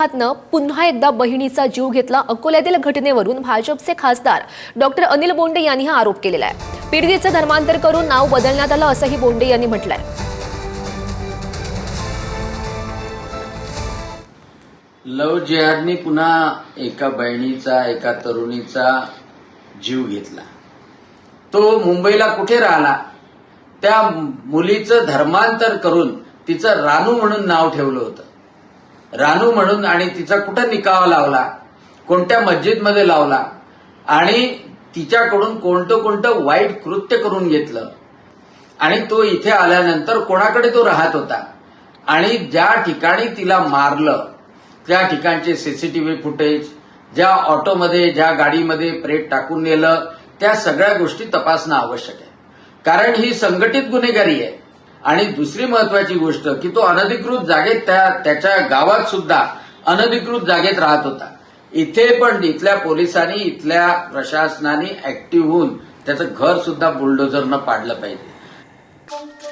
पुन्हा एकदा बहिणीचा जीव घेतला। अकोल्यातील घटनेवरून भाजपचे खासदार डॉक्टर अनिल बोंडे यांनी हा आरोप केलेला आहे। पीडितेचे धर्मांतर करून नाव बदलण्यात आलं असंही बोंडे यांनी म्हटलंय। लव जिहादनी पुन्हा एका बहिणीचा एका तरुणीचा जीव घेतला। तो मुंबईला कुठे राहिला, त्या मुलीचं धर्मांतर करून तिचं रानू म्हणून नाव ठेवलं होतं। रानू म्हणून आणि तिचा कुठं निकाह लावला, कोणत्या मस्जिदमध्ये लावला आणि तिच्याकडून कोणतं वाईट कृत्य करून घेतलं आणि तो इथे आल्यानंतर कोणाकडे तो राहत होता आणि ज्या ठिकाणी तिला मारलं त्या ठिकाणचे सीसीटीव्ही फुटेज, ज्या ऑटोमध्ये ज्या गाडीमध्ये प्रेत टाकून नेलं, त्या सगळ्या गोष्टी तपासणं आवश्यक आहे, कारण ही संघटित गुन्हेगारी आहे। आणि दुसरी महत्वाची गोष्ट की तो अनधिकृत जागेत त्याच्या गावात सुद्धा अनधिकृत जागेत राहत होता। इथे पण इथल्या पोलिसांनी इथल्या प्रशासनाने ऍक्टिव्ह होऊन त्याचं घर सुद्धा बुलडोझरनं पाडलं पाहिजे।